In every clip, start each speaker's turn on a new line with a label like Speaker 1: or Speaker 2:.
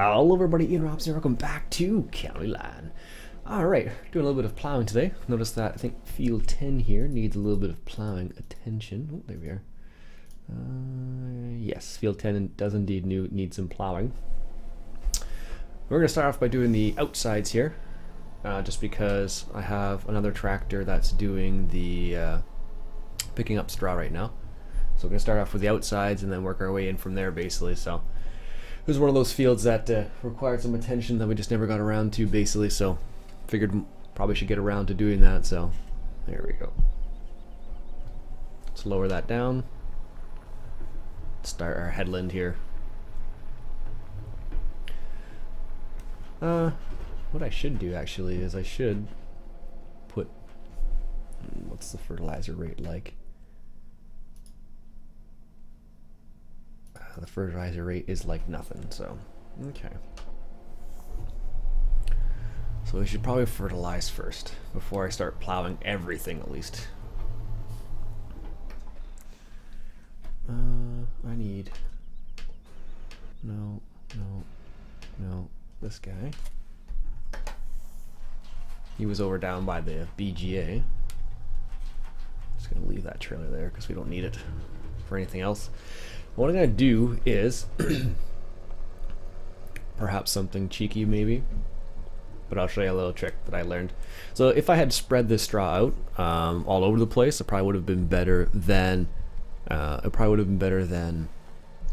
Speaker 1: Hello everybody, Ian Robson, welcome back to County Line. Alright, doing a little bit of plowing today. Notice that I think field 10 here needs a little bit of plowing attention. Oh, there we are. Yes, field 10 does indeed need some plowing. We're going to start off by doing the outsides here, just because I have another tractor that's doing the picking up straw right now. So we're going to start off with the outsides and then work our way in from there basically. So it was one of those fields that required some attention that we just never got around to basically, so figured probably should get around to doing that, so there we go. Let's lower that down. Start our headland here. What I should do actually is I should put, what's the fertilizer rate like? The fertilizer rate is like nothing, so okay. So we should probably fertilize first before I start plowing everything at least. I need no, this guy. He was over down by the BGA. Just gonna leave that trailer there because we don't need it for anything else. What I'm going to do is perhaps something cheeky maybe, but I'll show you a little trick that I learned. So if I had spread this straw out all over the place, it probably would have been better than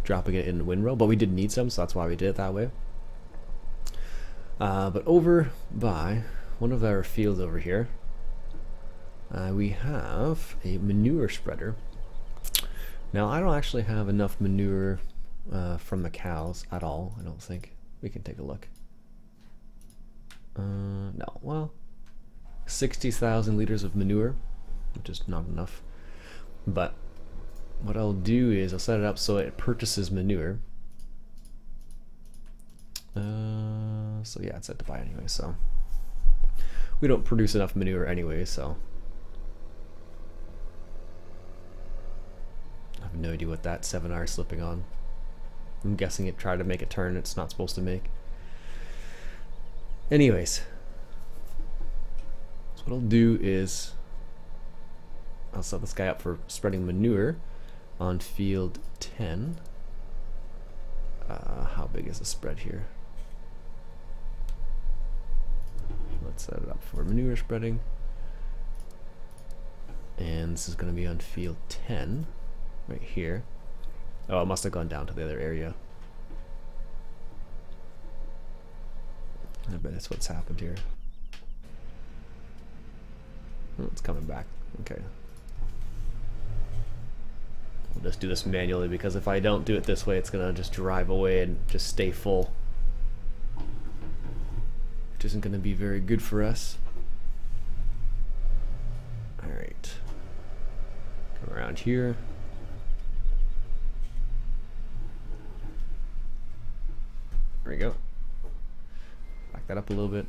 Speaker 1: dropping it in the windrow, but we did need some, so that's why we did it that way. But over by one of our fields over here, we have a manure spreader. Now, I don't actually have enough manure from the cows at all, I don't think. We can take a look. No, well, 60,000 liters of manure, which is not enough. But what I'll do is I'll set it up so it purchases manure. So yeah, it's set to buy anyway, so we don't produce enough manure anyway, so I have no idea what that 7R is slipping on. I'm guessing it tried to make a turn it's not supposed to make. Anyways, so what I'll do is I'll set this guy up for spreading manure on field 10. How big is the spread here? Let's set it up for manure spreading. And this is going to be on field 10. Right here. Oh, it must have gone down to the other area. I bet that's what's happened here. Oh, it's coming back. Okay. We'll just do this manually because if I don't do it this way, it's gonna just drive away and just stay full, which isn't gonna be very good for us. Alright. Come around here. There we go. Back that up a little bit.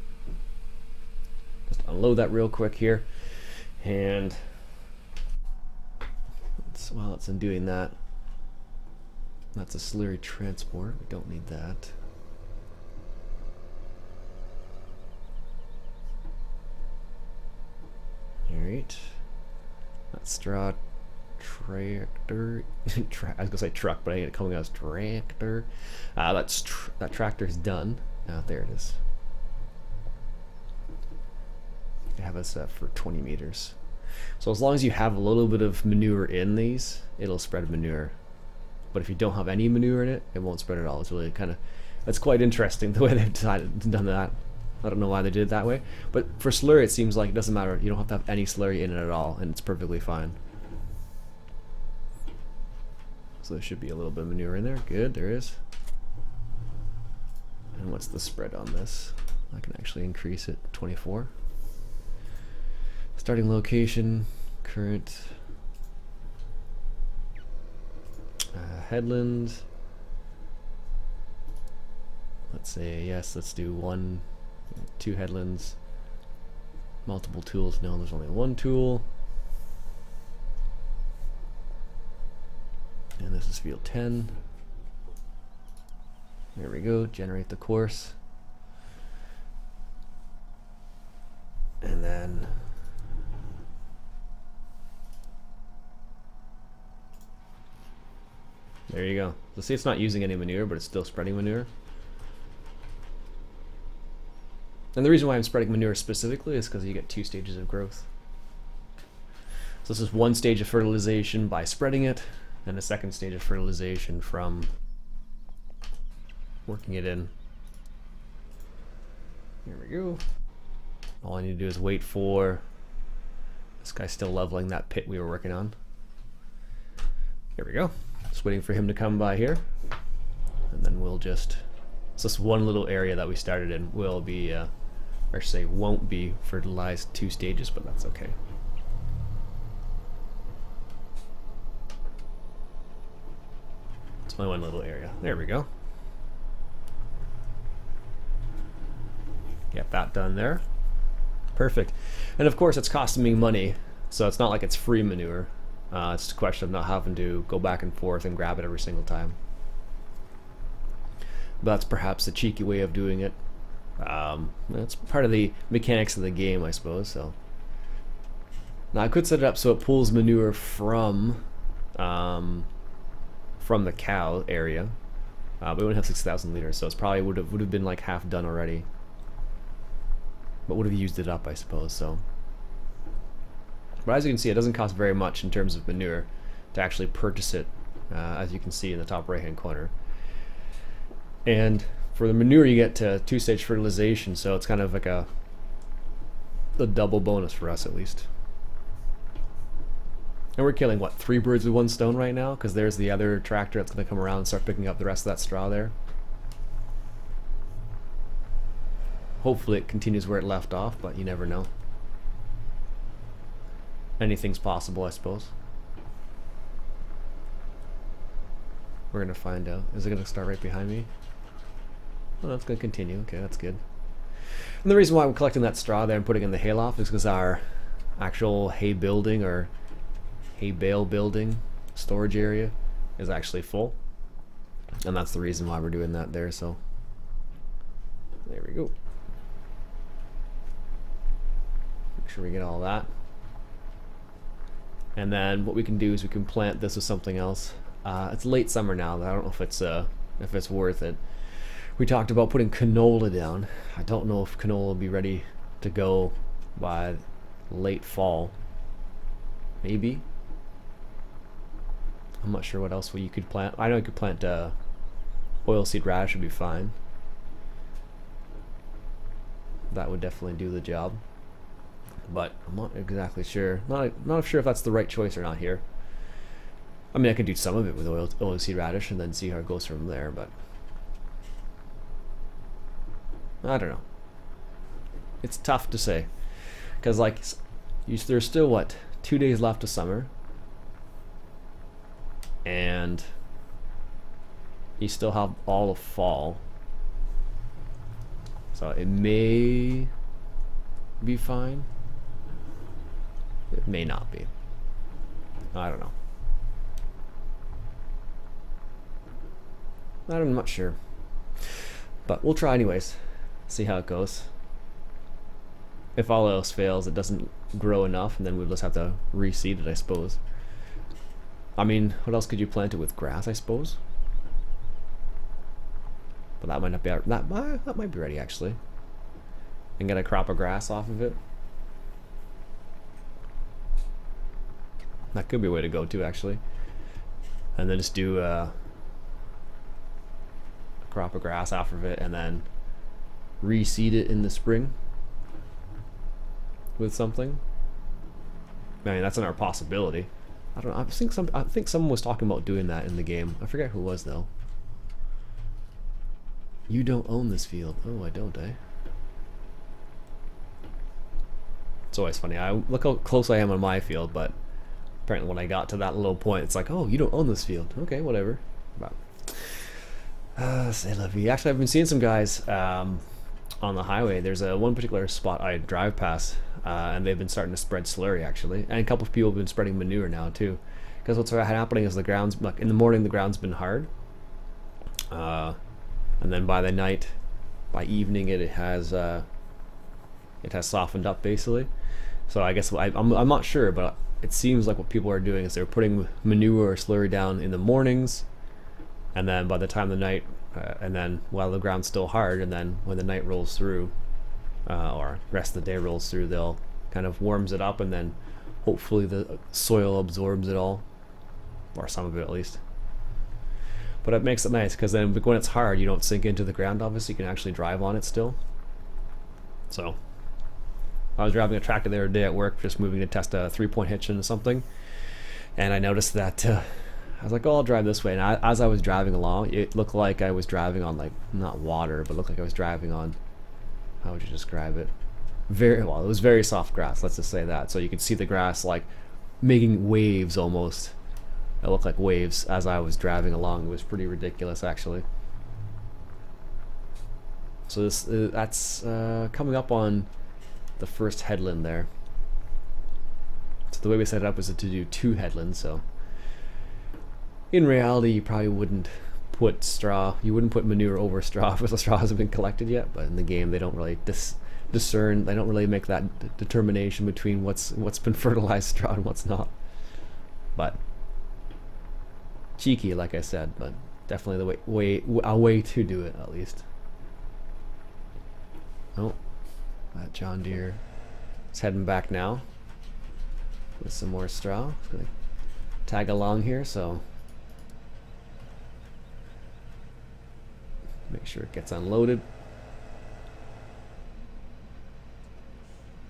Speaker 1: Just unload that real quick here. And while it's in doing that, that's a slurry transport. We don't need that. Alright. That's straw tractor. I was gonna say truck, but I ain't coming out as tractor. That tractor's done. There it is. I have this set for 20 meters. So as long as you have a little bit of manure in these, it'll spread manure. But if you don't have any manure in it, it won't spread at all. It's really that's quite interesting the way they've done that. I don't know why they did it that way. But for slurry, it seems like it doesn't matter. You don't have to have any slurry in it at all, and it's perfectly fine. So there should be a little bit of manure in there. Good, there is. And what's the spread on this? I can actually increase it. 24. Starting location, current headland. Let's say yes, let's do 2 headlands. Multiple tools, no, there's only one tool. And this is field 10. There we go, generate the course. And then there you go. So see, it's not using any manure, but it's still spreading manure. And the reason why I'm spreading manure specifically is because you get 2 stages of growth. So this is 1 stage of fertilization by spreading it, and a 2nd stage of fertilization from working it in. Here we go. All I need to do is wait for this guy still leveling that pit we were working on. Here we go. Just waiting for him to come by here, and then we'll just, so this one little area that we started in will be, or say won't be fertilized 2 stages, but that's okay. It's my one little area. There we go. Get that done there. Perfect. And of course it's costing me money, so it's not like it's free manure. It's a question of not having to go back and forth and grab it every single time. But that's perhaps a cheeky way of doing it. It's part of the mechanics of the game, I suppose. So now I could set it up so it pulls manure from the cow area, but we only have 6,000 liters, so it's probably would have been like half done already. But would have used it up, I suppose. So, but as you can see, it doesn't cost very much in terms of manure to actually purchase it, as you can see in the top right hand corner. And for the manure you get to 2-stage fertilization, so it's kind of like a double bonus for us at least. And we're killing what, 3 birds with 1 stone right now, because there's the other tractor that's going to come around and start picking up the rest of that straw there. Hopefully it continues where it left off, but you never know. Anything's possible, I suppose. We're going to find out. Is it going to start right behind me? Oh, that's going to continue. Okay, that's good. And the reason why I'm collecting that straw there and putting it in the hayloft is because our actual hay building, or hay bale building storage area, is actually full. And that's the reason why we're doing that there, so there we go. Make sure we get all that. And then what we can do is we can plant this with something else. It's late summer now. I don't know if it's worth it. We talked about putting canola down. I don't know if canola will be ready to go by late fall. Maybe. I'm not sure what else you could plant. I know you could plant oilseed radish would be fine. That would definitely do the job. But I'm not exactly sure. Not sure if that's the right choice or not here. I mean, I could do some of it with oilseed radish and then see how it goes from there, but I don't know. It's tough to say, because like there's still what, 2 days left of summer, and you still have all of fall, so it may be fine. It may not be. I don't know. I'm not sure, but we'll try anyways. See how it goes. If all else fails, it doesn't grow enough, and then we'll just have to reseed it, I suppose. I mean, what else could you plant it with? Grass, I suppose. But that might not be that might be ready actually. And get a crop of grass off of it. That could be a way to go too, actually. And then just do a crop of grass off of it, and then reseed it in the spring with something. I mean, that's another possibility. I don't know. I think someone was talking about doing that in the game. I forget who it was though. You don't own this field. Oh, I don't, eh? It's always funny. Look how close I am on my field, but apparently when I got to that little point, it's like, oh, you don't own this field. Okay, whatever. But c'est la vie. Actually, I've been seeing some guys on the highway. There's one particular spot I drive past, and they've been starting to spread slurry actually, and a couple of people have been spreading manure now too. Because what's happening is the ground's, like in the morning, the ground's been hard, and then by the night, by evening, it has softened up basically. So I guess I'm not sure, but it seems like what people are doing is they're putting manure or slurry down in the mornings, and then by the time the night, and then while the ground's still hard, and then when the night rolls through, or the rest of the day rolls through, they'll kind of warms it up, and then hopefully the soil absorbs it all, or some of it at least. But it makes it nice, because then when it's hard, you don't sink into the ground, obviously. You can actually drive on it still. So I was driving a tractor the other day at work, just moving to test a 3-point hitch into something, and I noticed that I was like, oh, I'll drive this way. And as I was driving along, it looked like I was driving on, like, not water, but looked like I was driving on, how would you describe it? Very well, it was very soft grass, let's just say that. So you could see the grass like making waves almost. It looked like waves as I was driving along. It was pretty ridiculous, actually. So that's coming up on the first headland there. So the way we set it up is to do 2 headlands. So in reality, you probably wouldn't put straw. You wouldn't put manure over straw if the straw hasn't been collected yet. But in the game, they don't really discern. They don't really make that determination between what's been fertilized straw and what's not. But cheeky, like I said, but definitely a way to do it, at least. Oh, that John Deere is heading back now with some more straw. It's gonna tag along here, so make sure it gets unloaded.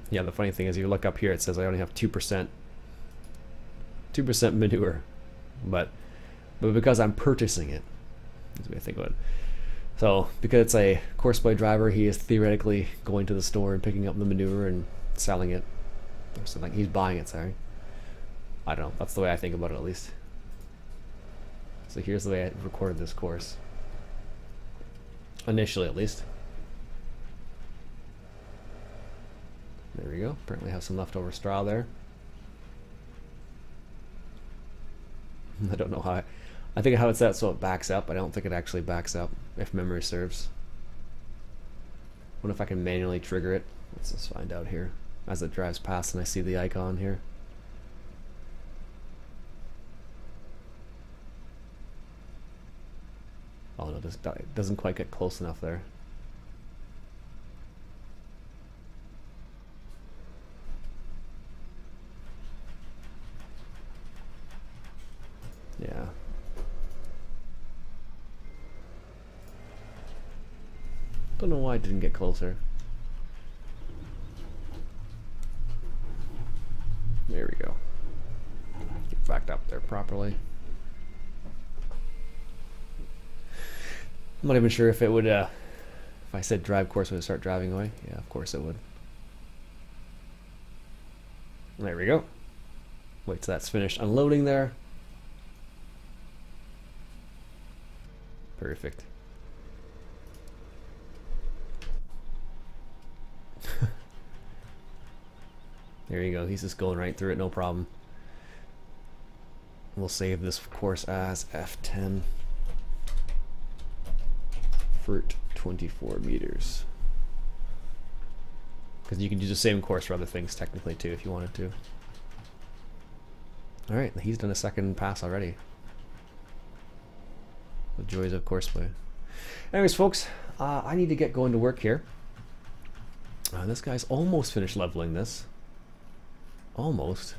Speaker 1: Yeah, the funny thing is, you look up here, it says I only have 2% manure, but because I'm purchasing it, that's the way I think of it. So because it's a course-play driver, he is theoretically going to the store and picking up the manure and selling it. So like he's buying it, sorry. I don't know, that's the way I think about it, at least. So here's the way I recorded this course. Initially, at least. There we go. Apparently have some leftover straw there. I don't know how I think how it's set so it backs up. I don't think it actually backs up, if memory serves. What if I can manually trigger it? Let's just find out here. As it drives past and I see the icon here. Oh no, it doesn't quite get close enough there. Yeah. Don't know why it didn't get closer. There we go. Get backed up there properly. I'm not even sure if it would, if I said drive course, would it start driving away? Yeah, of course it would. There we go. Wait till that's finished unloading there. Perfect. There you go. He's just going right through it, no problem. We'll save this course as F10. Fert 24 meters. Because you can do the same course for other things technically too if you wanted to. Alright, he's done a second pass already. The joys of courseplay. Anyways, folks, I need to get going to work here. This guy's almost finished leveling this. Almost.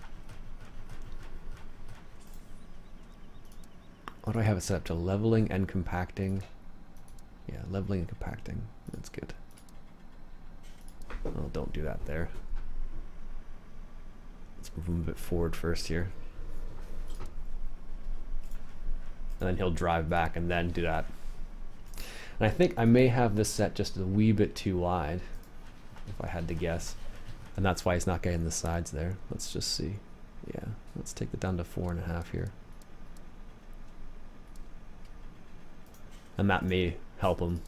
Speaker 1: What do I have it set up to? Leveling and compacting. Yeah, leveling and compacting. That's good. Oh, don't do that there. Let's move him a bit forward first here. And then he'll drive back and then do that. And I think I may have this set just a wee bit too wide, if I had to guess. And that's why he's not getting the sides there. Let's just see. Yeah, let's take it down to 4.5 here. And that may help him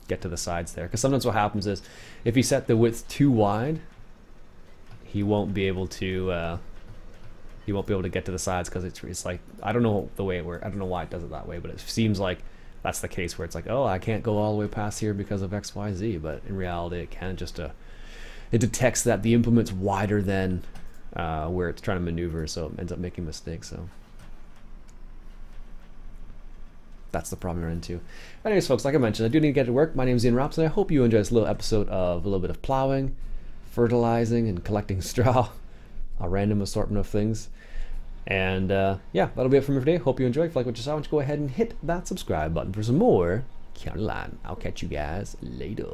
Speaker 1: get to the sides there. Because sometimes what happens is, if you set the width too wide, he won't be able to get to the sides, because it's like, I don't know the way it works. I don't know why it does it that way, but it seems like that's the case where it's like, oh, I can't go all the way past here because of XYZ, but in reality it can just it detects that the implement's wider than where it's trying to maneuver, so it ends up making mistakes. So that's the problem you're into. Anyways, folks, like I mentioned, I do need to get to work. My name is Iain Robson. I hope you enjoyed this little episode of a little bit of plowing, fertilizing, and collecting straw, a random assortment of things. And yeah, that'll be it for me today. Hope you enjoyed. If you like what you saw, why don't you go ahead and hit that subscribe button for some more Caroline. I'll catch you guys later.